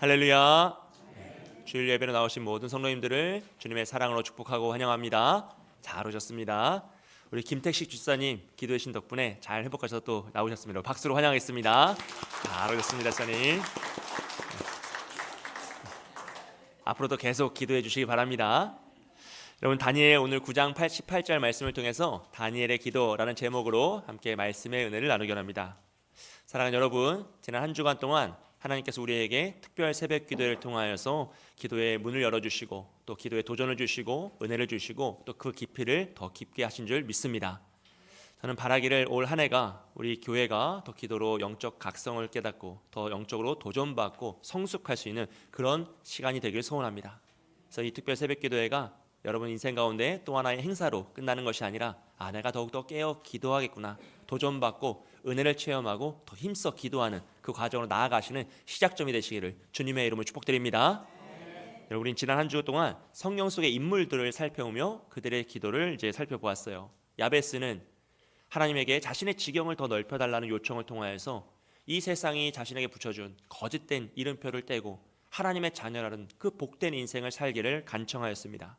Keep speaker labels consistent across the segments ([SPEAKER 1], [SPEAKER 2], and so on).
[SPEAKER 1] 할렐루야. 주일 예배로 나오신 모든 성도님들을 주님의 사랑으로 축복하고 환영합니다. 잘 오셨습니다. 우리 김택식 주사님 기도해 주신 덕분에 잘 회복하셔서 또 나오셨습니다. 박수로 환영하겠습니다. 잘 오셨습니다, 주사님. 앞으로도 계속 기도해 주시기 바랍니다. 여러분, 다니엘 오늘 9장 18절 말씀을 통해서 다니엘의 기도라는 제목으로 함께 말씀의 은혜를 나누기 원합니다. 사랑하는 여러분, 지난 한 주간 동안 하나님께서 우리에게 특별 새벽 기도를 통하여서 기도의 문을 열어주시고 또 기도의 도전을 주시고 은혜를 주시고 또 그 깊이를 더 깊게 하신 줄 믿습니다. 저는 바라기를 올 한 해가 우리 교회가 더 기도로 영적 각성을 깨닫고 더 영적으로 도전받고 성숙할 수 있는 그런 시간이 되길 소원합니다. 그래서 이 특별 새벽 기도회가 여러분 인생 가운데 또 하나의 행사로 끝나는 것이 아니라 내가 더욱더 깨어 기도하겠구나, 도전받고 은혜를 체험하고 더 힘써 기도하는 그 과정으로 나아가시는 시작점이 되시기를 주님의 이름으로 축복드립니다. 여러분, 우린 지난 한 주 동안 성경 속의 인물들을 살펴보며 그들의 기도를 이제 살펴보았어요. 야베스는 하나님에게 자신의 지경을 더 넓혀달라는 요청을 통하여서 이 세상이 자신에게 붙여준 거짓된 이름표를 떼고 하나님의 자녀라는 그 복된 인생을 살기를 간청하였습니다.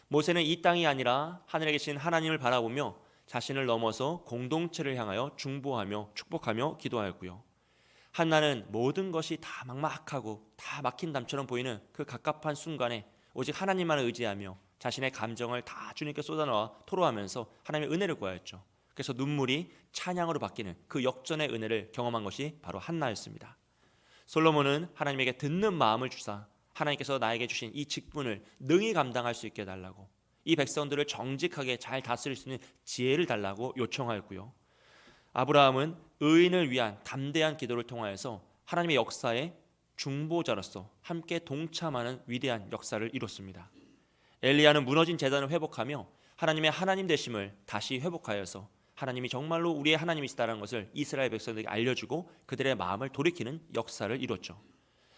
[SPEAKER 1] 모세는 이 땅이 아니라 하늘에 계신 하나님을 바라보며 자신을 넘어서 공동체를 향하여 중보하며 축복하며 기도하였고요. 한나는 모든 것이 다 막막하고 다 막힌 담처럼 보이는 그 갑갑한 순간에 오직 하나님만을 의지하며 자신의 감정을 다 주님께 쏟아놓아 토로하면서 하나님의 은혜를 구하였죠. 그래서 눈물이 찬양으로 바뀌는 그 역전의 은혜를 경험한 것이 바로 한나였습니다. 솔로몬은 하나님에게 듣는 마음을 주사 하나님께서 나에게 주신 이 직분을 능히 감당할 수 있게 해달라고, 이 백성들을 정직하게 잘 다스릴 수 있는 지혜를 달라고 요청하였고요. 아브라함은 의인을 위한 담대한 기도를 통하여서 하나님의 역사의 중보자로서 함께 동참하는 위대한 역사를 이뤘습니다. 엘리야는 무너진 제단을 회복하며 하나님의 하나님 되심을 다시 회복하여서 하나님이 정말로 우리의 하나님이시다는 것을 이스라엘 백성들에게 알려주고 그들의 마음을 돌이키는 역사를 이뤘죠.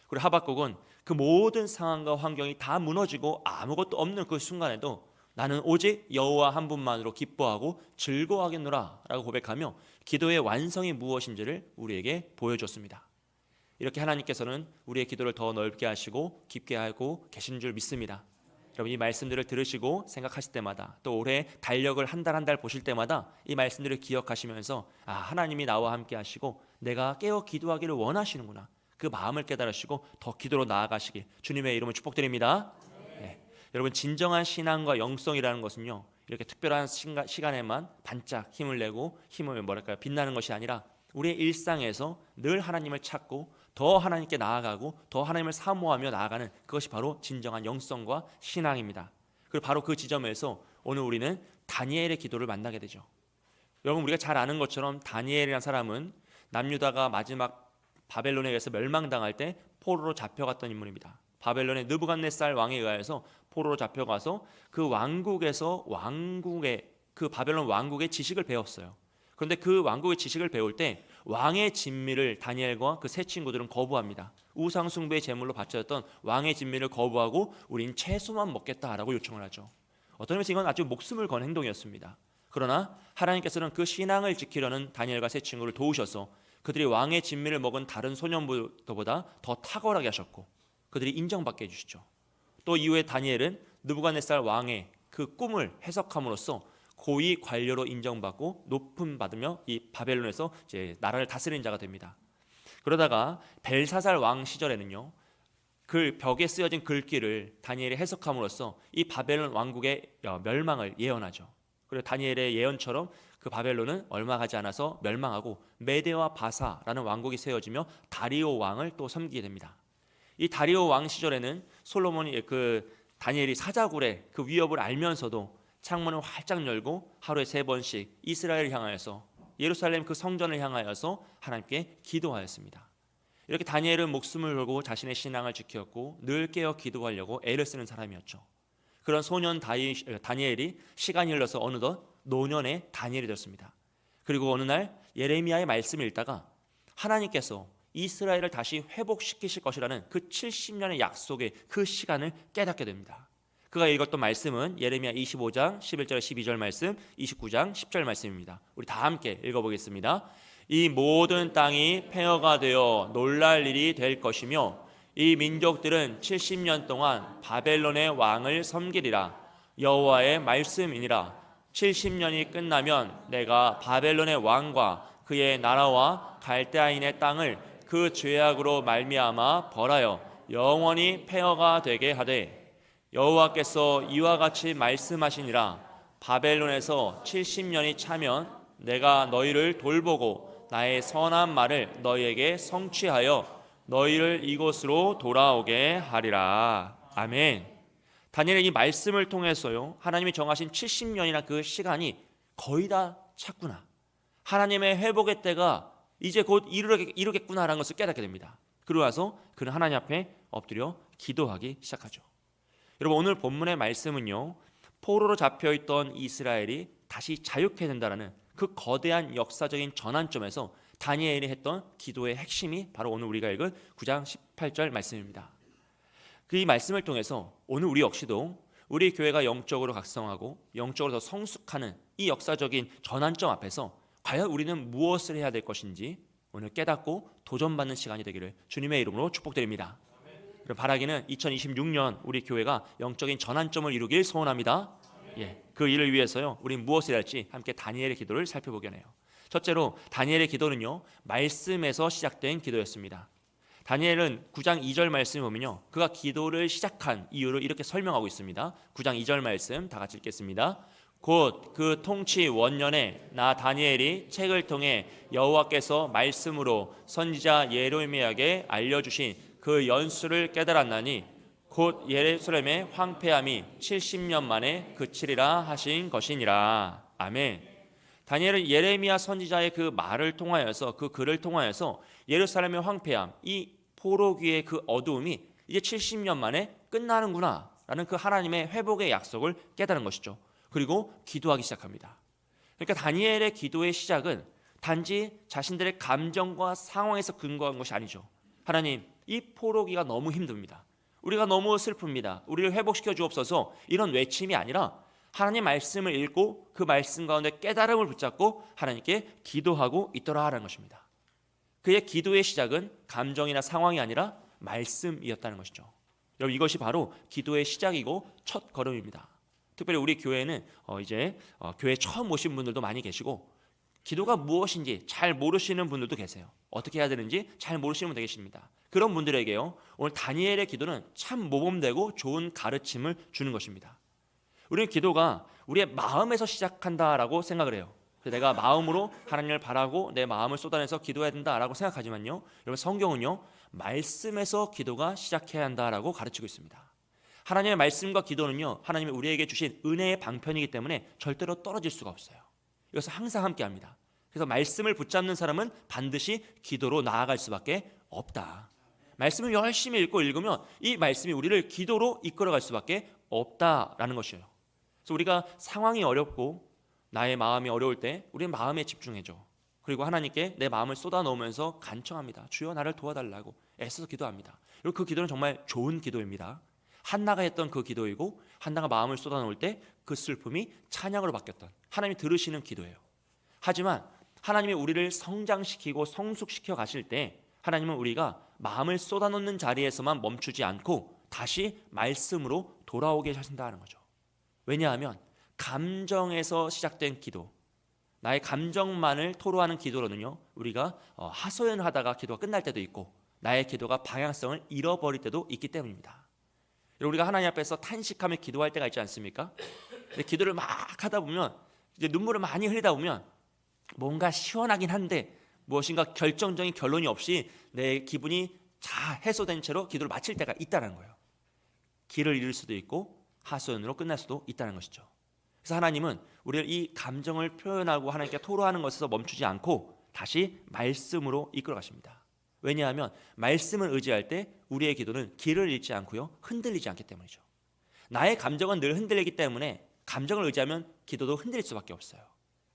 [SPEAKER 1] 그리고 하박국은 그 모든 상황과 환경이 다 무너지고 아무것도 없는 그 순간에도 나는 오직 여호와 한 분만으로 기뻐하고 즐거워하겠노라 라고 고백하며 기도의 완성이 무엇인지를 우리에게 보여줬습니다. 이렇게 하나님께서는 우리의 기도를 더 넓게 하시고 깊게 하고 계신 줄 믿습니다. 여러분, 이 말씀들을 들으시고 생각하실 때마다 또 올해 달력을 한 달 한 달 보실 때마다 이 말씀들을 기억하시면서 하나님이 나와 함께 하시고 내가 깨어 기도하기를 원하시는구나, 그 마음을 깨달으시고 더 기도로 나아가시길 주님의 이름으로 축복드립니다. 네. 여러분, 진정한 신앙과 영성이라는 것은요, 이렇게 특별한 시간에만 반짝 힘을 내고 힘을 빛나는 것이 아니라 우리의 일상에서 늘 하나님을 찾고 더 하나님께 나아가고 더 하나님을 사모하며 나아가는 그것이 바로 진정한 영성과 신앙입니다. 그리고 바로 그 지점에서 오늘 우리는 다니엘의 기도를 만나게 되죠. 여러분, 우리가 잘 아는 것처럼 다니엘이라는 사람은 남유다가 마지막 바벨론에 의해서 멸망당할 때 포로로 잡혀갔던 인물입니다. 바벨론의 느부갓네살 왕에 의하여서 포로로 잡혀가서 그 왕국에서 그 바벨론 왕국의 지식을 배웠어요. 그런데 그 왕국의 지식을 배울 때 왕의 진미를 다니엘과 그 세 친구들은 거부합니다. 우상 숭배의 제물로 바쳐졌던 왕의 진미를 거부하고 우린 채소만 먹겠다라고 요청을 하죠. 어떤 의미에서 이건 아주 목숨을 건 행동이었습니다. 그러나 하나님께서는 그 신앙을 지키려는 다니엘과 세 친구를 도우셔서 그들이 왕의 진미를 먹은 다른 소년들보다 더 탁월하게 하셨고 그들이 인정받게 해주시죠. 또 이후에 다니엘은 느부갓네살 왕의 그 꿈을 해석함으로써 고위 관료로 인정받고 높임 받으며 이 바벨론에서 이제 나라를 다스리는 자가 됩니다. 그러다가 벨사살 왕 시절에는요, 그 벽에 쓰여진 글귀를 다니엘이 해석함으로써 이 바벨론 왕국의 멸망을 예언하죠. 그리고 다니엘의 예언처럼 그 바벨론은 얼마 가지 않아서 멸망하고 메데와 바사라는 왕국이 세워지며 다리오 왕을 또 섬기게 됩니다. 이 다리오 왕 시절에는 솔로몬이 다니엘이 사자굴의 그 위협을 알면서도 창문을 활짝 열고 하루에 3번씩 이스라엘을 향하여서 예루살렘 그 성전을 향하여서 하나님께 기도하였습니다. 이렇게 다니엘은 목숨을 걸고 자신의 신앙을 지켰고 늘 깨어 기도하려고 애를 쓰는 사람이었죠. 그런 소년 다니엘이 시간이 흘러서 어느덧 노년의 다니엘이 되었습니다. 그리고 어느 날 예레미야의 말씀을 읽다가 하나님께서 이스라엘을 다시 회복시키실 것이라는 그 70년의 약속의 그 시간을 깨닫게 됩니다. 그가 읽었던 말씀은 예레미야 25장 11절 12절 말씀, 29장 10절 말씀입니다. 우리 다 함께 읽어보겠습니다. 이 모든 땅이 폐허가 되어 놀랄 일이 될 것이며 이 민족들은 70년 동안 바벨론의 왕을 섬기리라. 여호와의 말씀이니라. 70년이 끝나면 내가 바벨론의 왕과 그의 나라와 갈대아인의 땅을 그 죄악으로 말미암아 벌하여 영원히 폐허가 되게 하되, 여호와께서 이와 같이 말씀하시니라. 바벨론에서 70년이 차면 내가 너희를 돌보고 나의 선한 말을 너희에게 성취하여 너희를 이곳으로 돌아오게 하리라. 아멘. 다니엘의 이 말씀을 통해서요, 하나님이 정하신 70년이나 그 시간이 거의 다 찼구나, 하나님의 회복의 때가 이제 곧 이루겠구나라는 것을 깨닫게 됩니다. 그러고 나서 그는 하나님 앞에 엎드려 기도하기 시작하죠. 여러분, 오늘 본문의 말씀은요, 포로로 잡혀있던 이스라엘이 다시 자유케 된다라는 그 거대한 역사적인 전환점에서 다니엘이 했던 기도의 핵심이 바로 오늘 우리가 읽은 9장 18절 말씀입니다. 그 이 말씀을 통해서 오늘 우리 역시도 우리 교회가 영적으로 각성하고 영적으로 더 성숙하는 이 역사적인 전환점 앞에서 과연 우리는 무엇을 해야 될 것인지 오늘 깨닫고 도전받는 시간이 되기를 주님의 이름으로 축복드립니다. 바라기는 2026년 우리 교회가 영적인 전환점을 이루길 소원합니다. 그 일을 위해서요, 우린 무엇을 해야 할지 함께 다니엘의 기도를 살펴보게 해요. 첫째로 다니엘의 기도는요, 말씀에서 시작된 기도였습니다. 다니엘은 9장 2절 말씀을 보면요, 그가 기도를 시작한 이유를 이렇게 설명하고 있습니다. 9장 2절 말씀 다 같이 읽겠습니다. 곧 그 통치 원년에 나 다니엘이 책을 통해 여호와께서 말씀으로 선지자 예레미야에게 알려주신 그 연수를 깨달았나니 곧 예루살렘의 황폐함이 70년 만에 그치리라 하신 것이니라. 아멘. 다니엘은 예레미야 선지자의 그 말을 통하여서, 그 글을 통하여서 예루살렘의 황폐함, 이 포로기의 그 어두움이 이제 70년 만에 끝나는구나 라는 그 하나님의 회복의 약속을 깨달은 것이죠. 그리고 기도하기 시작합니다. 그러니까 다니엘의 기도의 시작은 단지 자신들의 감정과 상황에서 근거한 것이 아니죠. 하나님, 이 포로기가 너무 힘듭니다. 우리가 너무 슬픕니다. 우리를 회복시켜 주옵소서, 이런 외침이 아니라 하나님 말씀을 읽고 그 말씀 가운데 깨달음을 붙잡고 하나님께 기도하고 있더라라는 것입니다. 그의 기도의 시작은 감정이나 상황이 아니라 말씀이었다는 것이죠. 여러분, 이것이 바로 기도의 시작이고 첫 걸음입니다. 특별히 우리 교회는 이제 교회 처음 오신 분들도 많이 계시고, 기도가 무엇인지 잘 모르시는 분들도 계세요. 어떻게 해야 되는지 잘 모르시는 분도 계십니다. 그런 분들에게요, 오늘 다니엘의 기도는 참 모범되고 좋은 가르침을 주는 것입니다. 우리는 기도가 우리의 마음에서 시작한다라고 생각을 해요. 그래서 내가 마음으로 하나님을 바라고 내 마음을 쏟아내서 기도해야 된다라고 생각하지만요, 여러분, 성경은요, 말씀에서 기도가 시작해야 한다라고 가르치고 있습니다. 하나님의 말씀과 기도는요, 하나님이 우리에게 주신 은혜의 방편이기 때문에 절대로 떨어질 수가 없어요. 이것은 항상 함께합니다. 그래서 말씀을 붙잡는 사람은 반드시 기도로 나아갈 수밖에 없다. 말씀을 열심히 읽으면 이 말씀이 우리를 기도로 이끌어갈 수밖에 없다라는 것이에요. 그래서 우리가 상황이 어렵고 나의 마음이 어려울 때 우리는 마음에 집중해줘. 그리고 하나님께 내 마음을 쏟아놓으면서 간청합니다. 주여, 나를 도와달라고 애써서 기도합니다. 그리고 그 기도는 정말 좋은 기도입니다. 한나가 했던 그 기도이고, 한나가 마음을 쏟아놓을 때 그 슬픔이 찬양으로 바뀌었던, 하나님이 들으시는 기도예요. 하지만 하나님이 우리를 성장시키고 성숙시켜 가실 때 하나님은 우리가 마음을 쏟아놓는 자리에서만 멈추지 않고 다시 말씀으로 돌아오게 하신다는 거죠. 왜냐하면 감정에서 시작된 기도, 나의 감정만을 토로하는 기도로는요, 우리가 하소연하다가 기도가 끝날 때도 있고 나의 기도가 방향성을 잃어버릴 때도 있기 때문입니다. 우리가 하나님 앞에서 탄식하며 기도할 때가 있지 않습니까? 근데 기도를 막 하다 보면, 이제 눈물을 많이 흘리다 보면 뭔가 시원하긴 한데 무엇인가 결정적인 결론이 없이 내 기분이 다 해소된 채로 기도를 마칠 때가 있다는 거예요. 길을 잃을 수도 있고 하소연으로 끝날 수도 있다는 것이죠. 그래서 하나님은 우리를 이 감정을 표현하고 하나님께 토로하는 것에서 멈추지 않고 다시 말씀으로 이끌어 가십니다. 왜냐하면 말씀을 의지할 때 우리의 기도는 길을 잃지 않고요, 흔들리지 않기 때문이죠. 나의 감정은 늘 흔들리기 때문에 감정을 의지하면 기도도 흔들릴 수밖에 없어요.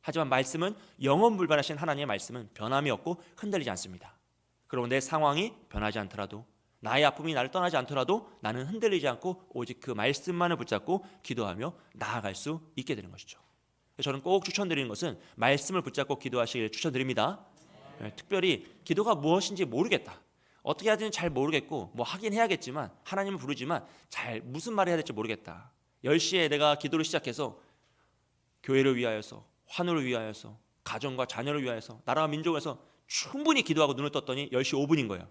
[SPEAKER 1] 하지만 말씀은 영원불변하신 하나님의 말씀은 변함이 없고 흔들리지 않습니다. 그리고 내 상황이 변하지 않더라도, 나의 아픔이 나를 떠나지 않더라도 나는 흔들리지 않고 오직 그 말씀만을 붙잡고 기도하며 나아갈 수 있게 되는 것이죠. 저는 꼭 추천드리는 것은 말씀을 붙잡고 기도하시길 추천드립니다. 특별히 기도가 무엇인지 모르겠다, 어떻게 해야 되는지 잘 모르겠고 뭐 하긴 해야겠지만 하나님을 부르지만 잘 무슨 말을 해야 될지 모르겠다. 10시에 내가 기도를 시작해서 교회를 위하여서, 환우를 위하여서, 가정과 자녀를 위하여서, 나라와 민족을 위해서 충분히 기도하고 눈을 떴더니 10시 5분인 거예요.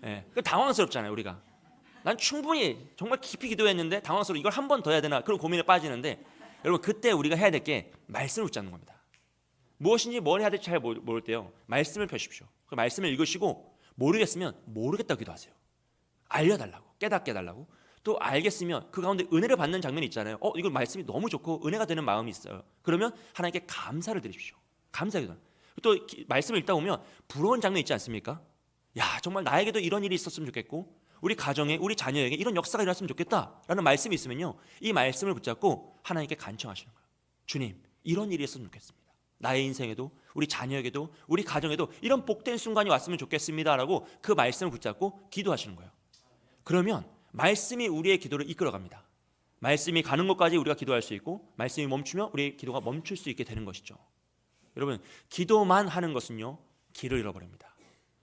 [SPEAKER 1] 예, 당황스럽잖아요 우리가. 난 충분히 정말 깊이 기도했는데 당황스러워. 이걸 한 번 더 해야 되나 그런 고민에 빠지는데, 여러분 그때 우리가 해야 될 게 말씀을 붙잡는 겁니다. 무엇인지 뭘 해야 될지 잘 모를 때요, 말씀을 펴십시오. 그 말씀을 읽으시고 모르겠으면 모르겠다고 기도하세요. 알려달라고, 깨닫게 해달라고. 또 알겠으면 그 가운데 은혜를 받는 장면이 있잖아요. 이걸 말씀이 너무 좋고 은혜가 되는 마음이 있어요. 그러면 하나님께 감사를 드리십시오. 감사의 기도. 또 말씀을 읽다 보면 부러운 장면 있지 않습니까? 야, 정말 나에게도 이런 일이 있었으면 좋겠고 우리 가정에, 우리 자녀에게 이런 역사가 일어났으면 좋겠다라는 말씀이 있으면요, 이 말씀을 붙잡고 하나님께 간청하시는 거예요. 주님, 이런 일이 있었으면 좋겠습니다. 나의 인생에도, 우리 자녀에게도, 우리 가정에도 이런 복된 순간이 왔으면 좋겠습니다라고 그 말씀을 붙잡고 기도하시는 거예요. 그러면 말씀이 우리의 기도를 이끌어갑니다. 말씀이 가는 것까지 우리가 기도할 수 있고, 말씀이 멈추면 우리의 기도가 멈출 수 있게 되는 것이죠. 여러분, 기도만 하는 것은요, 길을 잃어버립니다.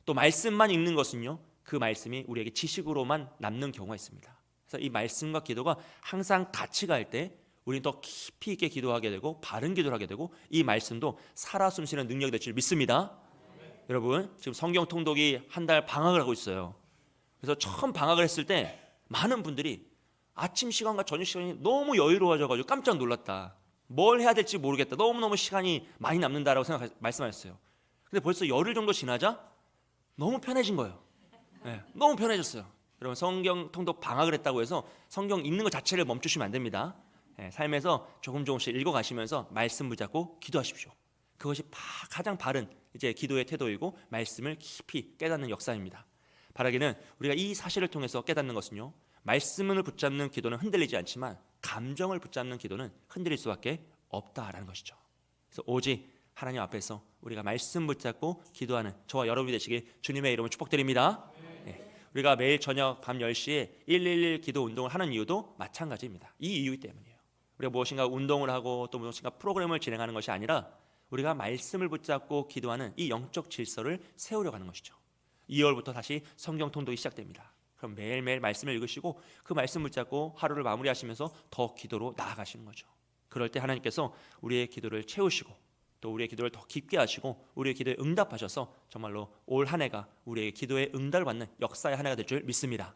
[SPEAKER 1] 또 말씀만 읽는 것은요, 그 말씀이 우리에게 지식으로만 남는 경우가 있습니다. 그래서 이 말씀과 기도가 항상 같이 갈 때 우리는 더 깊이 있게 기도하게 되고 바른 기도를 하게 되고, 이 말씀도 살아 숨쉬는 능력이 될 줄 믿습니다. 여러분, 지금 성경 통독이 한 달 방학을 하고 있어요. 그래서 처음 방학을 했을 때 많은 분들이 아침 시간과 저녁 시간이 너무 여유로워져가지고 깜짝 놀랐다. 뭘 해야 될지 모르겠다. 너무너무 시간이 많이 남는다라고 말씀하셨어요. 근데 벌써 열흘 정도 지나자 너무 편해진 거예요. 네, 너무 편해졌어요. 여러분, 성경 통독 방학을 했다고 해서 성경 읽는 것 자체를 멈추시면 안 됩니다. 네, 삶에서 조금씩 읽어가시면서 말씀 붙잡고 기도하십시오. 그것이 가장 바른 이제 기도의 태도이고 말씀을 깊이 깨닫는 역사입니다. 바라기는 우리가 이 사실을 통해서 깨닫는 것은요, 말씀을 붙잡는 기도는 흔들리지 않지만 감정을 붙잡는 기도는 흔들릴 수밖에 없다라는 것이죠. 그래서 오직 하나님 앞에서 우리가 말씀 붙잡고 기도하는 저와 여러분이 되시길 주님의 이름으로 축복드립니다. 네, 우리가 매일 저녁 밤 10시에 111 기도 운동을 하는 이유도 마찬가지입니다. 이 이유 때문이에요. 우리가 무엇인가 운동을 하고 또 무엇인가 프로그램을 진행하는 것이 아니라 우리가 말씀을 붙잡고 기도하는 이 영적 질서를 세우려고 하는 것이죠. 2월부터 다시 성경 통독이 시작됩니다. 그럼 매일매일 말씀을 읽으시고 그 말씀 붙잡고 하루를 마무리하시면서 더 기도로 나아가시는 거죠. 그럴 때 하나님께서 우리의 기도를 채우시고 또 우리의 기도를 더 깊게 하시고 우리의 기도에 응답하셔서 정말로 올 한 해가 우리의 기도에 응답을 받는 역사의 한 해가 될 줄 믿습니다.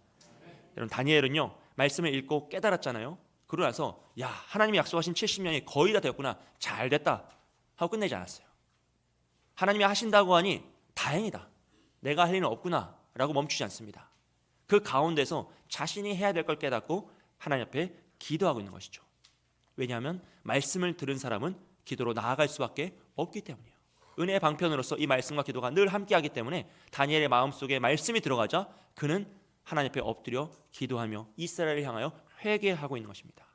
[SPEAKER 1] 여러분, 다니엘은요, 말씀을 읽고 깨달았잖아요. 그러고 나서 야, 하나님이 약속하신 70년이 거의 다 되었구나, 잘 됐다 하고 끝내지 않았어요. 하나님이 하신다고 하니 다행이다, 내가 할 일은 없구나 라고 멈추지 않습니다. 그 가운데서 자신이 해야 될 걸 깨닫고 하나님 앞에 기도하고 있는 것이죠. 왜냐하면 말씀을 들은 사람은 기도로 나아갈 수밖에 없기 때문이에요. 은혜의 방편으로서 이 말씀과 기도가 늘 함께하기 때문에 다니엘의 마음속에 말씀이 들어가자 그는 하나님 앞에 엎드려 기도하며 이스라엘을 향하여 회개하고 있는 것입니다.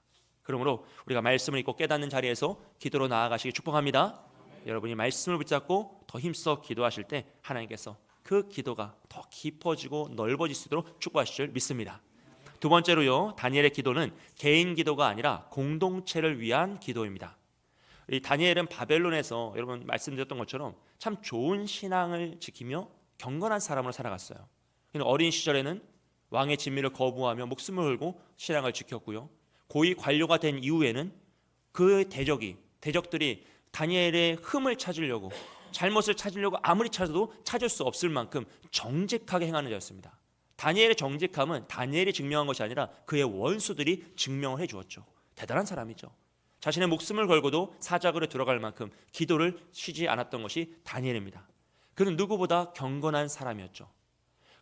[SPEAKER 1] 그러므로 우리가 말씀을 읽고 깨닫는 자리에서 기도로 나아가시기 축복합니다. 여러분이 말씀을 붙잡고 더 힘써 기도하실 때 하나님께서 그 기도가 더 깊어지고 넓어질 수 있도록 축복하실 줄 믿습니다. 두 번째로요, 다니엘의 기도는 개인 기도가 아니라 공동체를 위한 기도입니다. 이 다니엘은 바벨론에서 여러분 말씀드렸던 것처럼 참 좋은 신앙을 지키며 경건한 사람으로 살아갔어요. 어린 시절에는 왕의 진미를 거부하며 목숨을 걸고 신앙을 지켰고요. 고위 관료가 된 이후에는 그 대적들이 다니엘의 흠을 찾으려고, 잘못을 찾으려고 아무리 찾아도 찾을 수 없을 만큼 정직하게 행하는 자였습니다. 다니엘의 정직함은 다니엘이 증명한 것이 아니라 그의 원수들이 증명을 해주었죠. 대단한 사람이죠. 자신의 목숨을 걸고도 사자굴에 들어갈 만큼 기도를 쉬지 않았던 것이 다니엘입니다. 그는 누구보다 경건한 사람이었죠.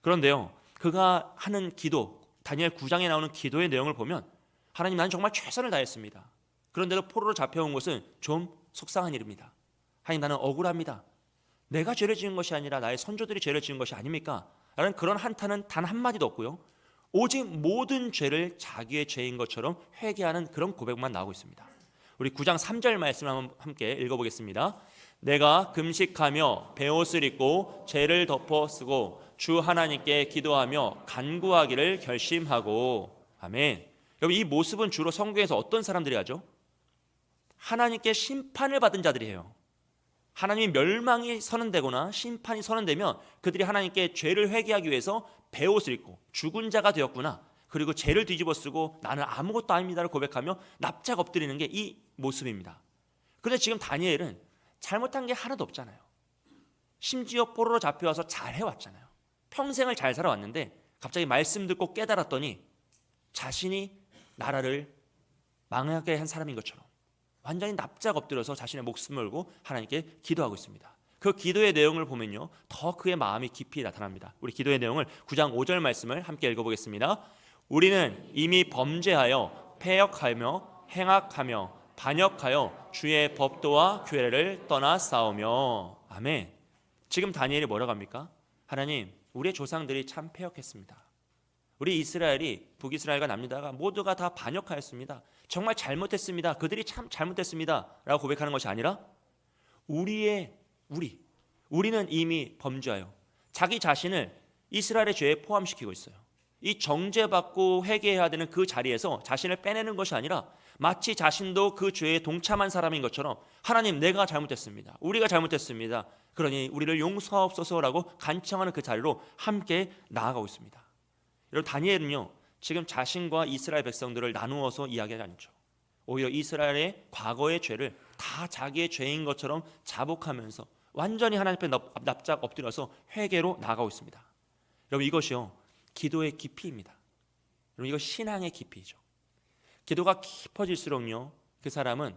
[SPEAKER 1] 그런데요, 그가 하는 기도, 다니엘 9장에 나오는 기도의 내용을 보면 하나님, 나는 정말 최선을 다했습니다. 그런데도 포로로 잡혀온 것은 좀 속상한 일입니다. 하나님, 나는 억울합니다. 내가 죄를 지은 것이 아니라 나의 선조들이 죄를 지은 것이 아닙니까? 라는 그런 한탄은 단 한마디도 없고요, 오직 모든 죄를 자기의 죄인 것처럼 회개하는 그런 고백만 나오고 있습니다. 우리 9장 3절 말씀을 한번 함께 읽어보겠습니다. 내가 금식하며 베옷을 입고 죄를 덮어 쓰고 주 하나님께 기도하며 간구하기를 결심하고. 아멘. 여러분, 이 모습은 주로 성경에서 어떤 사람들이 하죠? 하나님께 심판을 받은 자들이 해요. 하나님의 멸망이 선언되거나 심판이 선언되면 그들이 하나님께 죄를 회개하기 위해서 베옷을 입고 죽은 자가 되었구나, 그리고 죄를 뒤집어쓰고 나는 아무것도 아닙니다를 고백하며 납작 엎드리는 게 이 모습입니다. 그런데 지금 다니엘은 잘못한 게 하나도 없잖아요. 심지어 포로로 잡혀와서 잘 해왔잖아요. 평생을 잘 살아왔는데 갑자기 말씀 듣고 깨달았더니 자신이 나라를 망하게 한 사람인 것처럼 완전히 납작 엎드려서 자신의 목숨을 걸고 하나님께 기도하고 있습니다. 그 기도의 내용을 보면요, 더 그의 마음이 깊이 나타납니다. 우리 기도의 내용을 9장 5절 말씀을 함께 읽어보겠습니다. 우리는 이미 범죄하여 패역하며 행악하며 반역하여 주의 법도와 규례를 떠나 싸우며. 아멘. 지금 다니엘이 뭐라고 합니까? 하나님, 우리의 조상들이 참 패역했습니다. 우리 이스라엘이 북이스라엘과 남유다가 모두가 다 반역하였습니다. 정말 잘못했습니다. 그들이 참 잘못했습니다 라고 고백하는 것이 아니라 우리는 이미 범죄하여 자기 자신을 이스라엘의 죄에 포함시키고 있어요. 이 정죄받고 회개해야 되는 그 자리에서 자신을 빼내는 것이 아니라 마치 자신도 그 죄에 동참한 사람인 것처럼 하나님, 내가 잘못했습니다. 우리가 잘못했습니다. 그러니 우리를 용서하옵소서라고 간청하는 그 자리로 함께 나아가고 있습니다. 여러분, 다니엘은요, 지금 자신과 이스라엘 백성들을 나누어서 이야기하지 않죠. 오히려 이스라엘의 과거의 죄를 다 자기의 죄인 것처럼 자복하면서 완전히 하나님 앞에 납작 엎드려서 회개로 나아가고 있습니다. 여러분, 이것이요, 기도의 깊이입니다. 여러분, 이거 신앙의 깊이죠. 기도가 깊어질수록요, 그 사람은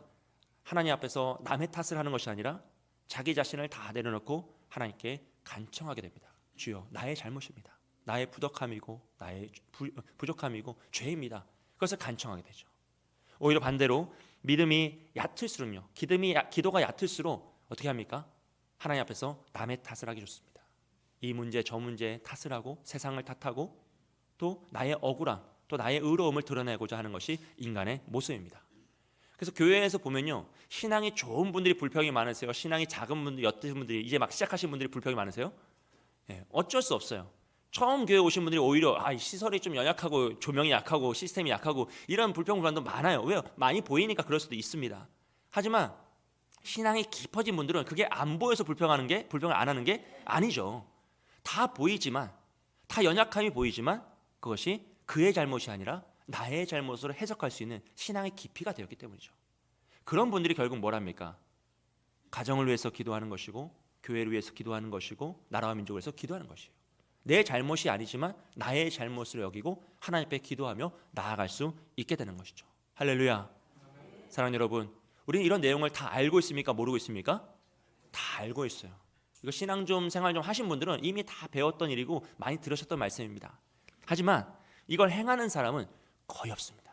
[SPEAKER 1] 하나님 앞에서 남의 탓을 하는 것이 아니라 자기 자신을 다 내려놓고 하나님께 간청하게 됩니다. 주여, 나의 잘못입니다. 나의 부덕함이고 나의 부족함이고 죄입니다. 그것을 간청하게 되죠. 오히려 반대로 믿음이 얕을수록요, 기도가 얕을수록 어떻게 합니까? 하나님 앞에서 남의 탓을 하기 좋습니다. 이 문제 저 문제 탓을 하고 세상을 탓하고 또 나의 억울함, 또 나의 의로움을 드러내고자 하는 것이 인간의 모습입니다. 그래서 교회에서 보면요, 신앙이 좋은 분들이 불평이 많으세요? 신앙이 작은 분들, 옅은 분들이 이제 막 시작하신 분들이 불평이 많으세요? 어쩔 수 없어요. 처음 교회 오신 분들이 오히려 시설이 좀 연약하고 조명이 약하고 시스템이 약하고 이런 불평불만도 많아요. 왜요? 많이 보이니까 그럴 수도 있습니다. 하지만 신앙이 깊어진 분들은 그게 안 보여서 불평을 안 하는 게 아니죠. 다 보이지만, 다 연약함이 보이지만 그것이 그의 잘못이 아니라 나의 잘못으로 해석할 수 있는 신앙의 깊이가 되었기 때문이죠. 그런 분들이 결국 뭘 합니까? 가정을 위해서 기도하는 것이고, 교회를 위해서 기도하는 것이고, 나라와 민족을 위해서 기도하는 것이에요. 내 잘못이 아니지만 나의 잘못을 여기고 하나님 앞에 기도하며 나아갈 수 있게 되는 것이죠. 할렐루야. 사랑하는 여러분, 우리는 이런 내용을 다 알고 있습니까? 모르고 있습니까? 다 알고 있어요. 이거 신앙 좀 생활 좀 하신 분들은 이미 다 배웠던 일이고 많이 들으셨던 말씀입니다. 하지만 이걸 행하는 사람은 거의 없습니다.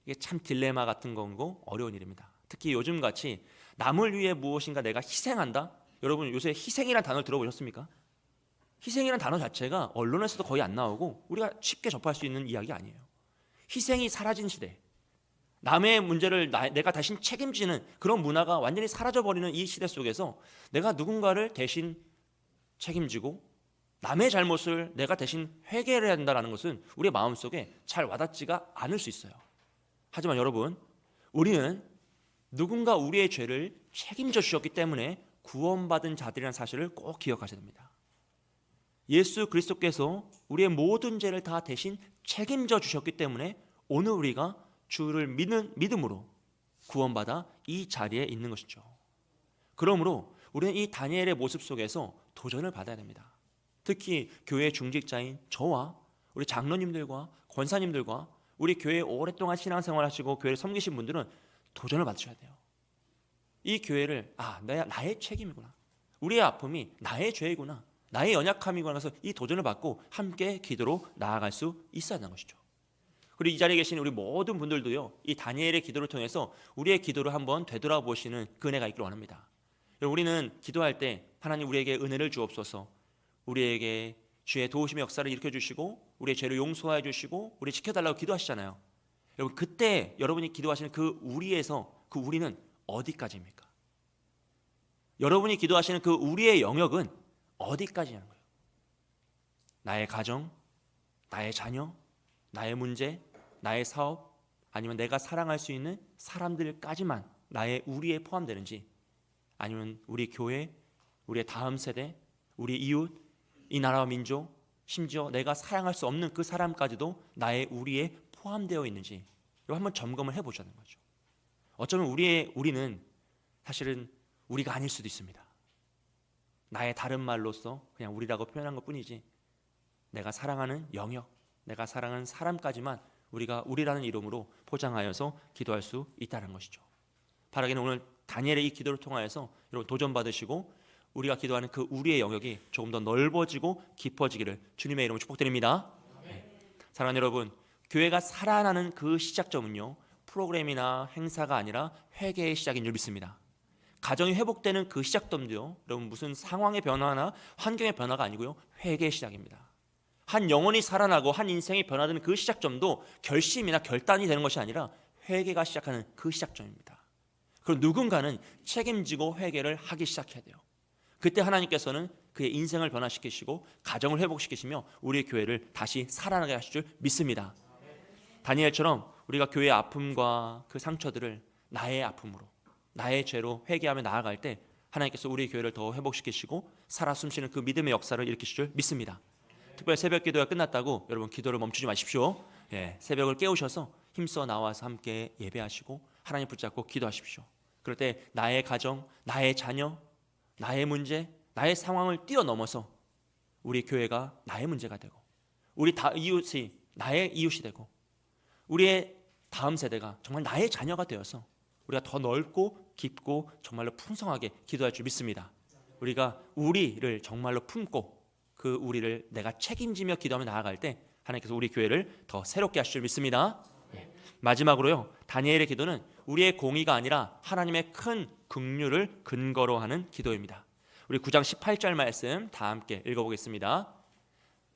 [SPEAKER 1] 이게 참 딜레마 같은 거고 어려운 일입니다. 특히 요즘같이 남을 위해 무엇인가 내가 희생한다? 여러분, 요새 희생이라는 단어를 들어보셨습니까? 희생이라는 단어 자체가 언론에서도 거의 안 나오고 우리가 쉽게 접할 수 있는 이야기 아니에요. 희생이 사라진 시대, 남의 문제를 내가 대신 책임지는 그런 문화가 완전히 사라져버리는 이 시대 속에서 내가 누군가를 대신 책임지고 남의 잘못을 내가 대신 회개를 해야 된다는 것은 우리의 마음속에 잘 와닿지가 않을 수 있어요. 하지만 여러분, 우리는 누군가 우리의 죄를 책임져 주셨기 때문에 구원받은 자들이라는 사실을 꼭 기억하셔야 됩니다. 예수 그리스도께서 우리의 모든 죄를 다 대신 책임져 주셨기 때문에 오늘 우리가 주를 믿음으로 구원받아 이 자리에 있는 것이죠. 그러므로 우리는 이 다니엘의 모습 속에서 도전을 받아야 됩니다. 특히 교회 중직자인 저와 우리 장로님들과 권사님들과 우리 교회에 오랫동안 신앙생활 하시고 교회를 섬기신 분들은 도전을 받으셔야 돼요. 이 교회를 나의 책임이구나, 우리의 아픔이 나의 죄이구나, 나의 연약함이구나 해서 이 도전을 받고 함께 기도로 나아갈 수 있어야 하는 것이죠. 그리고 이 자리에 계신 우리 모든 분들도요, 이 다니엘의 기도를 통해서 우리의 기도를 한번 되돌아보시는 그 은혜가 있기를 원합니다. 우리는 기도할 때 하나님 우리에게 은혜를 주옵소서, 우리에게 주의 도우심의 역사를 일으켜 주시고 우리의 죄를 용서해 주시고 우리 지켜달라고 기도하시잖아요. 여러분, 그때 여러분이 기도하시는 그 우리에서 그 우리는 어디까지입니까? 여러분이 기도하시는 그 우리의 영역은 어디까지냐는 거예요. 나의 가정, 나의 자녀, 나의 문제, 나의 사업, 아니면 내가 사랑할 수 있는 사람들까지만 우리에 포함되는지, 아니면 우리 교회, 우리의 다음 세대, 우리 이웃, 이 나라와 민족, 심지어 내가 사랑할 수 없는 그 사람까지도 나의 우리에 포함되어 있는지 이거 한번 점검을 해보자는 거죠. 어쩌면 우리는 사실은 우리가 아닐 수도 있습니다. 나의 다른 말로서 그냥 우리라고 표현한 것뿐이지 내가 사랑하는 영역, 내가 사랑하는 사람까지만 우리가 우리라는 이름으로 포장하여서 기도할 수 있다는 것이죠. 바라기는 오늘 다니엘의 이 기도를 통하여서 여러분 도전받으시고 우리가 기도하는 그 우리의 영역이 조금 더 넓어지고 깊어지기를 주님의 이름으로 축복드립니다. 사랑하는 여러분, 교회가 살아나는 그 시작점은요 프로그램이나 행사가 아니라 회개의 시작인 줄 믿습니다. 가정이 회복되는 그 시작점도요 여러분 무슨 상황의 변화나 환경의 변화가 아니고요 회개의 시작입니다. 한 영혼이 살아나고 한 인생이 변화되는 그 시작점도 결심이나 결단이 되는 것이 아니라 회개가 시작하는 그 시작점입니다. 그럼 누군가는 책임지고 회개를 하기 시작해야 돼요. 그때 하나님께서는 그의 인생을 변화시키시고 가정을 회복시키시며 우리의 교회를 다시 살아나게 하실 줄 믿습니다. 다니엘처럼 우리가 교회의 아픔과 그 상처들을 나의 아픔으로 나의 죄로 회개하며 나아갈 때 하나님께서 우리의 교회를 더 회복시키시고 살아 숨쉬는 그 믿음의 역사를 일으키실 줄 믿습니다. 특별히 새벽 기도가 끝났다고 여러분 기도를 멈추지 마십시오. 새벽을 깨우셔서 힘써 나와서 함께 예배하시고 하나님 붙잡고 기도하십시오. 그럴 때 나의 가정, 나의 자녀, 나의 문제, 나의 상황을 뛰어넘어서 우리 교회가 나의 문제가 되고 우리 이웃이 나의 이웃이 되고 우리의 다음 세대가 정말 나의 자녀가 되어서 우리가 더 넓고 깊고 정말로 풍성하게 기도할 줄 믿습니다. 우리가 우리를 정말로 품고 그 우리를 내가 책임지며 기도하며 나아갈 때 하나님께서 우리 교회를 더 새롭게 하실 줄 믿습니다. 마지막으로요, 다니엘의 기도는 우리의 공의가 아니라 하나님의 큰 긍휼을 근거로 하는 기도입니다. 우리 9장 18절 말씀 다 함께 읽어보겠습니다.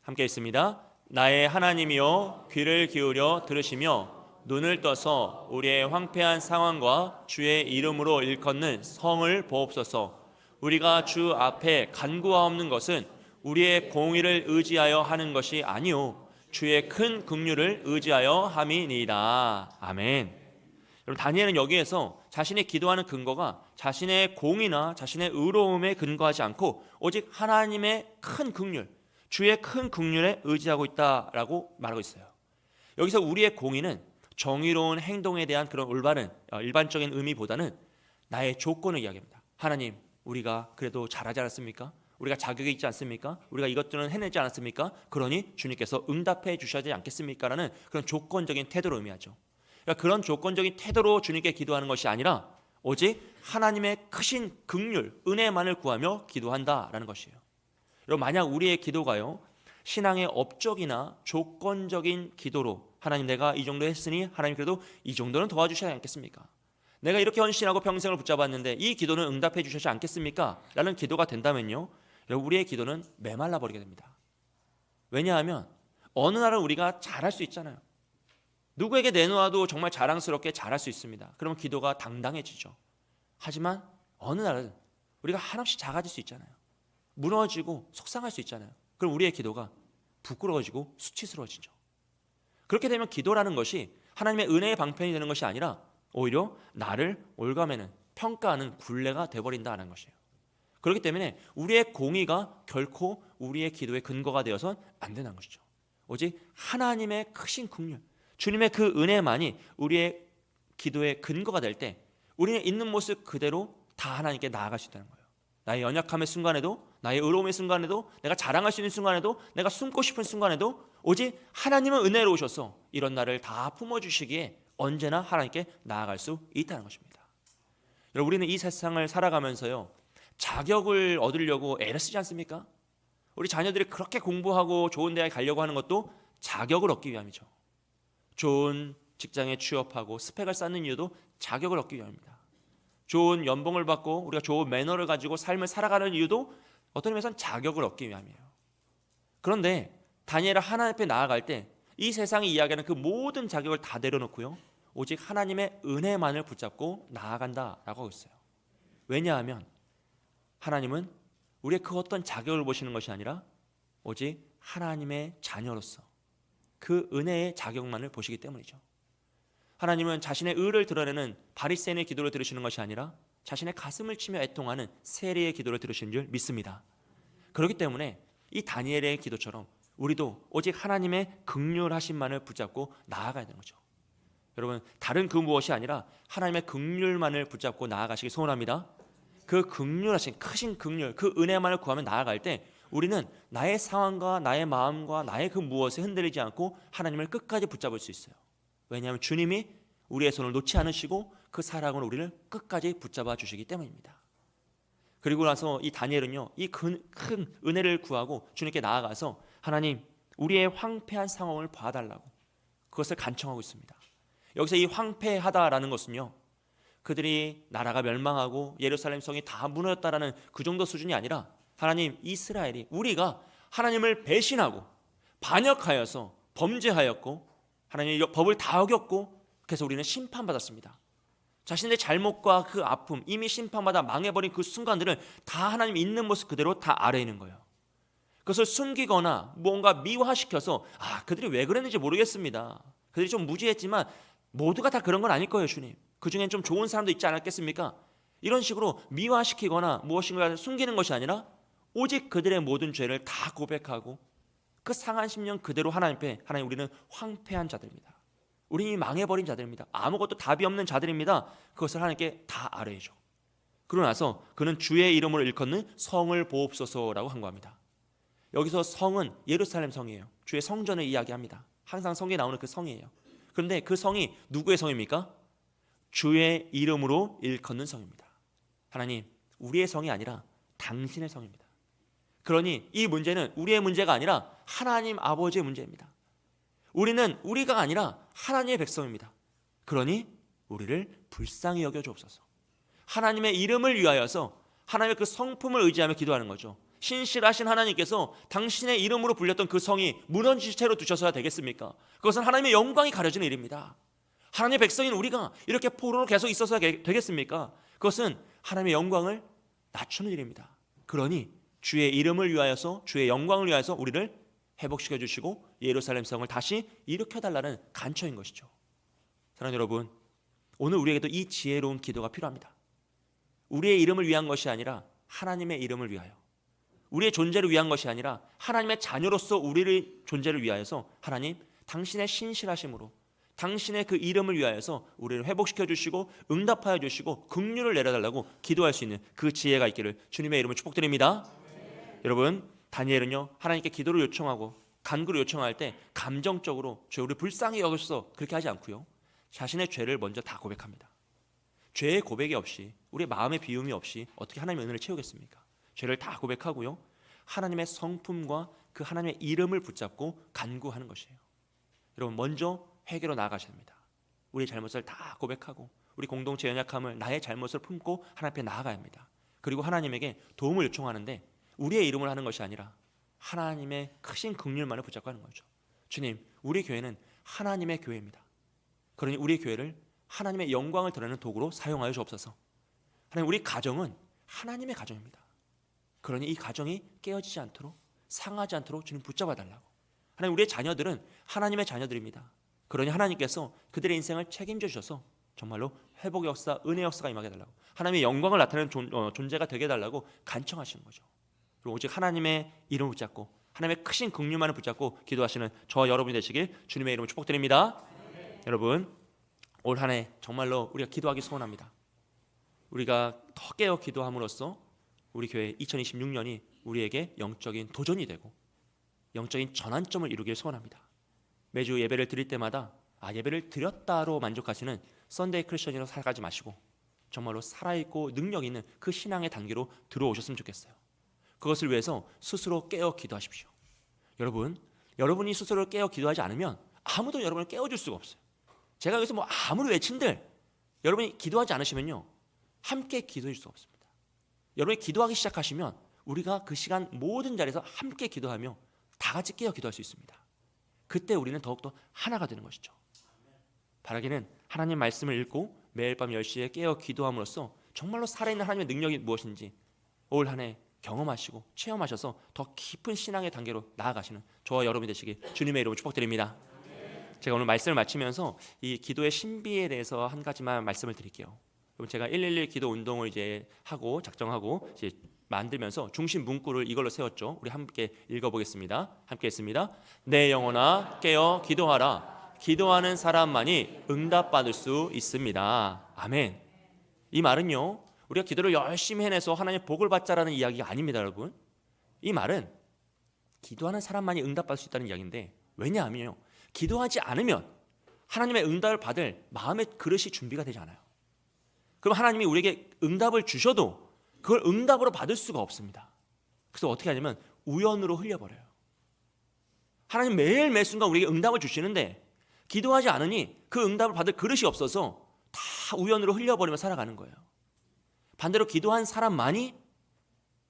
[SPEAKER 1] 함께 읽습니다. 나의 하나님이여 귀를 기울여 들으시며 눈을 떠서 우리의 황폐한 상황과 주의 이름으로 일컫는 성을 보옵소서. 우리가 주 앞에 간구하옵는 것은 우리의 공의를 의지하여 하는 것이 아니오 주의 큰 긍휼을 의지하여 함이니이다. 아멘. 여러분 다니엘은 여기에서 자신의 기도하는 근거가 자신의 공의나 자신의 의로움에 근거하지 않고 오직 하나님의 큰 긍휼, 주의 큰 긍휼에 의지하고 있다라고 말하고 있어요. 여기서 우리의 공의는 정의로운 행동에 대한 그런 올바른 일반적인 의미보다는 나의 조건을 이야기합니다. 하나님, 우리가 그래도 잘하지 않았습니까? 우리가 자격이 있지 않습니까? 우리가 이것들은 해내지 않았습니까? 그러니 주님께서 응답해 주셔야 되지 않겠습니까? 라는 그런 조건적인 태도를 의미하죠. 그러니까 그런 조건적인 태도로 주님께 기도하는 것이 아니라 오직 하나님의 크신 긍휼, 은혜만을 구하며 기도한다라는 것이에요. 여러분 만약 우리의 기도가요 신앙의 업적이나 조건적인 기도로 하나님 내가 이 정도 했으니 하나님 그래도 이 정도는 도와주셔야 하지 않겠습니까? 내가 이렇게 헌신하고 평생을 붙잡았는데 이 기도는 응답해 주셔야 않겠습니까? 라는 기도가 된다면요 여러분 우리의 기도는 메말라 버리게 됩니다. 왜냐하면 어느 날은 우리가 잘할 수 있잖아요. 누구에게 내놓아도 정말 자랑스럽게 잘할 수 있습니다. 그러면 기도가 당당해지죠. 하지만 어느 날은 우리가 한없이 작아질 수 있잖아요. 무너지고 속상할 수 있잖아요. 그럼 우리의 기도가 부끄러워지고 수치스러워지죠. 그렇게 되면 기도라는 것이 하나님의 은혜의 방편이 되는 것이 아니라 오히려 나를 올가매는 평가하는 굴레가 되어버린다는 것이에요. 그렇기 때문에 우리의 공의가 결코 우리의 기도의 근거가 되어서는 안 되는 것이죠. 오직 하나님의 크신 긍휼, 주님의 그 은혜만이 우리의 기도의 근거가 될 때 우리는 있는 모습 그대로 다 하나님께 나아갈 수 있다는 거예요. 나의 연약함의 순간에도, 나의 의로움의 순간에도, 내가 자랑할 수 있는 순간에도, 내가 숨고 싶은 순간에도 오직 하나님은 은혜로우셔서 이런 나를 다 품어주시기에 언제나 하나님께 나아갈 수 있다는 것입니다. 여러분 우리는 이 세상을 살아가면서요 자격을 얻으려고 애를 쓰지 않습니까? 우리 자녀들이 그렇게 공부하고 좋은 대학에 가려고 하는 것도 자격을 얻기 위함이죠. 좋은 직장에 취업하고 스펙을 쌓는 이유도 자격을 얻기 위함입니다. 좋은 연봉을 받고 우리가 좋은 매너를 가지고 삶을 살아가는 이유도 어떤 의미에서는 자격을 얻기 위함이에요. 그런데 다니엘은 하나님 앞에 나아갈 때 이 세상이 이야기하는 그 모든 자격을 다 내려놓고요 오직 하나님의 은혜만을 붙잡고 나아간다라고 하고 있어요. 왜냐하면 하나님은 우리의 그 어떤 자격을 보시는 것이 아니라 오직 하나님의 자녀로서 그 은혜의 자격만을 보시기 때문이죠. 하나님은 자신의 의를 드러내는 바리새인의 기도를 들으시는 것이 아니라 자신의 가슴을 치며 애통하는 세리의 기도를 들으신 줄 믿습니다. 그렇기 때문에 이 다니엘의 기도처럼 우리도 오직 하나님의 긍휼하심만을 붙잡고 나아가야 되는 거죠. 여러분, 다른 그 무엇이 아니라 하나님의 긍휼만을 붙잡고 나아가시기 소원합니다. 그 긍휼하신 크신 긍휼, 그 은혜만을 구하며 나아갈 때 우리는 나의 상황과 나의 마음과 나의 그 무엇에 흔들리지 않고 하나님을 끝까지 붙잡을 수 있어요. 왜냐하면 주님이 우리의 손을 놓지 않으시고 그 사랑으로 우리를 끝까지 붙잡아 주시기 때문입니다. 그리고 나서 이 다니엘은요, 이 큰 은혜를 구하고 주님께 나아가서 하나님, 우리의 황폐한 상황을 봐달라고 그것을 간청하고 있습니다. 여기서 이 황폐하다라는 것은요, 그들이 나라가 멸망하고 예루살렘 성이 다 무너졌다라는 그 정도 수준이 아니라 하나님, 이스라엘이 우리가 하나님을 배신하고 반역하여서 범죄하였고 하나님의 법을 다 어겼고 그래서 우리는 심판받았습니다. 자신의 잘못과 그 아픔, 이미 심판받아 망해버린 그 순간들을 다 하나님 있는 모습 그대로 다 아뢰는 거예요. 그것을 숨기거나 뭔가 미화시켜서 그들이 왜 그랬는지 모르겠습니다. 그들이 좀 무지했지만 모두가 다 그런 건 아닐 거예요, 주님. 그중엔 좀 좋은 사람도 있지 않았겠습니까? 이런 식으로 미화시키거나 무엇인가를 숨기는 것이 아니라 오직 그들의 모든 죄를 다 고백하고 그 상한 심령 그대로 하나님 앞에, 하나님, 우리는 황폐한 자들입니다. 우리는 망해버린 자들입니다. 아무것도 답이 없는 자들입니다. 그것을 하나님께 다 아뢰죠. 그러고 나서 그는 주의 이름으로 일컫는 성을 보옵소서라고 간구합니다. 여기서 성은 예루살렘 성이에요. 주의 성전을 이야기합니다. 항상 성경에 나오는 그 성이에요. 그런데 그 성이 누구의 성입니까? 주의 이름으로 일컫는 성입니다. 하나님, 우리의 성이 아니라 당신의 성입니다. 그러니 이 문제는 우리의 문제가 아니라 하나님 아버지의 문제입니다. 우리는 우리가 아니라 하나님의 백성입니다. 그러니 우리를 불쌍히 여겨 주옵소서. 하나님의 이름을 위하여서 하나님의 그 성품을 의지하며 기도하는 거죠. 신실하신 하나님께서 당신의 이름으로 불렸던 그 성이 무너진 채로 두셔서야 되겠습니까? 그것은 하나님의 영광이 가려지는 일입니다. 하나님의 백성인 우리가 이렇게 포로로 계속 있어서야 되겠습니까? 그것은 하나님의 영광을 낮추는 일입니다. 그러니 주의 이름을 위하여서, 주의 영광을 위하여서 우리를 회복시켜 주시고 예루살렘 성을 다시 일으켜달라는 간청인 것이죠. 사랑하는 여러분, 오늘 우리에게도 이 지혜로운 기도가 필요합니다. 우리의 이름을 위한 것이 아니라 하나님의 이름을 위하여, 우리의 존재를 위한 것이 아니라 하나님의 자녀로서 우리의 존재를 위하여서 하나님, 당신의 신실하심으로 당신의 그 이름을 위하여서 우리를 회복시켜 주시고 응답하여 주시고 긍휼을 내려달라고 기도할 수 있는 그 지혜가 있기를 주님의 이름으로 축복드립니다. 여러분, 다니엘은요, 하나님께 기도를 요청하고 간구를 요청할 때 감정적으로 죄 우리 불쌍히 여겨서 그렇게 하지 않고요, 자신의 죄를 먼저 다 고백합니다. 죄의 고백이 없이, 우리의 마음의 비움이 없이 어떻게 하나님의 은혜를 채우겠습니까? 죄를 다 고백하고요, 하나님의 성품과 그 하나님의 이름을 붙잡고 간구하는 것이에요. 여러분, 먼저 회개로 나아가셔야 됩니다. 우리의 잘못을 다 고백하고 우리 공동체 연약함을, 나의 잘못을 품고 하나님 앞에 나아가야 합니다. 그리고 하나님에게 도움을 요청하는데 우리의 이름을 하는 것이 아니라 하나님의 크신 긍휼만을 붙잡고 하는 거죠. 주님, 우리 교회는 하나님의 교회입니다. 그러니 우리 교회를 하나님의 영광을 드러내는 도구로 사용하여 주옵소서. 하나님, 우리 가정은 하나님의 가정입니다. 그러니 이 가정이 깨어지지 않도록, 상하지 않도록 주님 붙잡아 달라고. 하나님, 우리의 자녀들은 하나님의 자녀들입니다. 그러니 하나님께서 그들의 인생을 책임져 주셔서 정말로 회복 역사, 은혜 역사가 임하게 달라고, 하나님의 영광을 나타내는 존재가 되게 달라고 간청하시는 거죠. 그리고 오직 하나님의 이름을 붙잡고 하나님의 크신 긍휼만을 붙잡고 기도하시는 저와 여러분이 되시길 주님의 이름으로 축복드립니다. 여러분, 올 한 해 정말로 우리가 기도하기 소원합니다. 우리가 더 깨어 기도함으로써 우리 교회 2026년이 우리에게 영적인 도전이 되고 영적인 전환점을 이루길 소원합니다. 매주 예배를 드릴 때마다 예배를 드렸다로 만족하시는 썬데이 크리스천이라고 살아가지 마시고 정말로 살아있고 능력 있는 그 신앙의 단계로 들어오셨으면 좋겠어요. 그것을 위해서 스스로 깨어 기도하십시오. 여러분이 스스로 깨어 기도하지 않으면 아무도 여러분을 깨워줄 수가 없어요. 제가 여기서 아무리 외친들 여러분이 기도하지 않으시면요, 함께 기도해 줄 수가 없습니다. 여러분이 기도하기 시작하시면 우리가 그 시간 모든 자리에서 함께 기도하며 다 같이 깨어 기도할 수 있습니다. 그때 우리는 더욱더 하나가 되는 것이죠. 바라기는 하나님 말씀을 읽고 매일 밤 10시에 깨어 기도함으로써 정말로 살아있는 하나님의 능력이 무엇인지 올 한 해 경험하시고 체험하셔서 더 깊은 신앙의 단계로 나아가시는 저와 여러분이 되시길 주님의 이름으로 축복드립니다. 제가 오늘 말씀을 마치면서 이 기도의 신비에 대해서 한 가지만 말씀을 드릴게요. 그럼 제가 111 기도 운동을 이제 하고 작정하고 이제 만들면서 중심 문구를 이걸로 세웠죠. 우리 함께 읽어보겠습니다. 함께 했습니다. 내 영혼아 깨어 기도하라. 기도하는 사람만이 응답받을 수 있습니다. 아멘. 이 말은요, 우리가 기도를 열심히 해내서 하나님의 복을 받자라는 이야기가 아닙니다, 여러분. 이 말은 기도하는 사람만이 응답받을 수 있다는 이야기인데, 왜냐하면요, 기도하지 않으면 하나님의 응답을 받을 마음의 그릇이 준비가 되지 않아요. 그럼 하나님이 우리에게 응답을 주셔도 그걸 응답으로 받을 수가 없습니다. 그래서 어떻게 하냐면 우연으로 흘려버려요. 하나님 매일 매 순간 우리에게 응답을 주시는데 기도하지 않으니 그 응답을 받을 그릇이 없어서 다 우연으로 흘려버리며 살아가는 거예요. 반대로 기도한 사람만이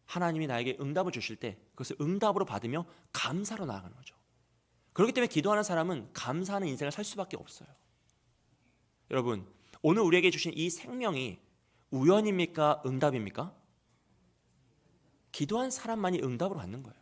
[SPEAKER 1] 하나님이 나에게 응답을 주실 때 그것을 응답으로 받으며 감사로 나아가는 거죠. 그렇기 때문에 기도하는 사람은 감사하는 인생을 살 수밖에 없어요. 여러분, 오늘 우리에게 주신 이 생명이 우연입니까? 응답입니까? 기도한 사람만이 응답으로 받는 거예요.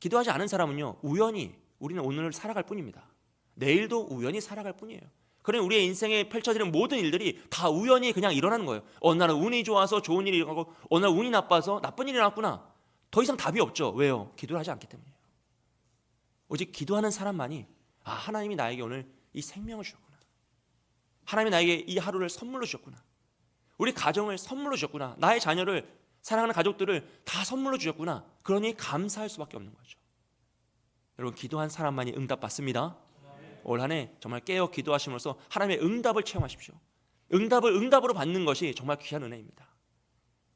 [SPEAKER 1] 기도하지 않은 사람은요, 우연히 우리는 오늘을 살아갈 뿐입니다. 내일도 우연히 살아갈 뿐이에요. 그러니 우리의 인생에 펼쳐지는 모든 일들이 다 우연히 그냥 일어나는 거예요. 어느 날은 운이 좋아서 좋은 일이 일어나고 어느 날 운이 나빠서 나쁜 일이 일어났구나. 더 이상 답이 없죠. 왜요? 기도를 하지 않기 때문이에요. 오직 기도하는 사람만이 하나님이 나에게 오늘 이 생명을 주셨구나. 하나님이 나에게 이 하루를 선물로 주셨구나. 우리 가정을 선물로 주셨구나. 나의 자녀를, 사랑하는 가족들을 다 선물로 주셨구나. 그러니 감사할 수밖에 없는 거죠. 여러분, 기도한 사람만이 응답받습니다. 올 한 해 정말 깨어 기도하심으로써 하나님의 응답을 체험하십시오. 응답을 응답으로 받는 것이 정말 귀한 은혜입니다.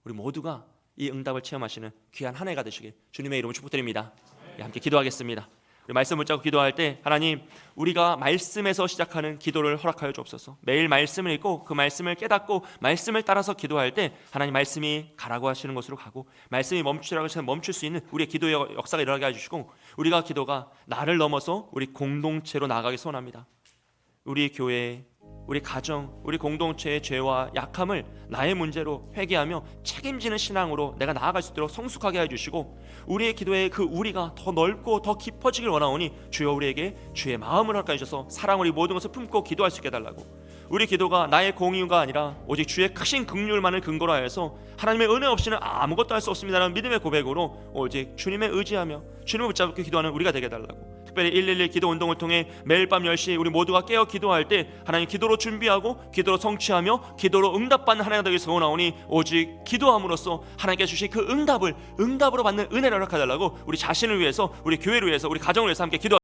[SPEAKER 1] 우리 모두가 이 응답을 체험하시는 귀한 한 해가 되시길 주님의 이름으로 축복드립니다. 함께 기도하겠습니다. 우리 말씀 붙잡고 기도할 때 하나님, 우리가 말씀에서 시작하는 기도를 허락하여 주옵소서. 매일 말씀을 읽고 그 말씀을 깨닫고 말씀을 따라서 기도할 때 하나님 말씀이 가라고 하시는 곳으로 가고 말씀이 멈추라고 하시면 멈출 수 있는 우리의 기도의 역사가 일어나게 해주시고 우리가 기도가 나를 넘어서 우리 공동체로 나아가기 소원합니다. 우리 교회, 우리 가정, 우리 공동체의 죄와 약함을 나의 문제로 회개하며 책임지는 신앙으로 내가 나아갈 수 있도록 성숙하게 해주시고 우리의 기도에 그 우리가 더 넓고 더 깊어지길 원하오니 주여 우리에게 주의 마음을 허락해 주셔서 사랑으로 이 모든 것을 품고 기도할 수 있게 해달라고. 우리 기도가 나의 공의가 아니라 오직 주의 크신 긍휼만을 근거로 하여서 하나님의 은혜 없이는 아무것도 할 수 없습니다라는 믿음의 고백으로 오직 주님의 의지하며 주님을 붙잡고 기도하는 우리가 되게 해달라고. 특별히 111 기도 운동을 통해 매일 밤 10시 우리 모두가 깨어 기도할 때 하나님 기도로 준비하고 기도로 성취하며 기도로 응답받는 한 해가 되길 소원하오니 오직 기도함으로써 하나님께 주신 그 응답을 응답으로 받는 은혜를 허락해달라고. 우리 자신을 위해서, 우리 교회를 위해서, 우리 가정을 위해서 함께 기도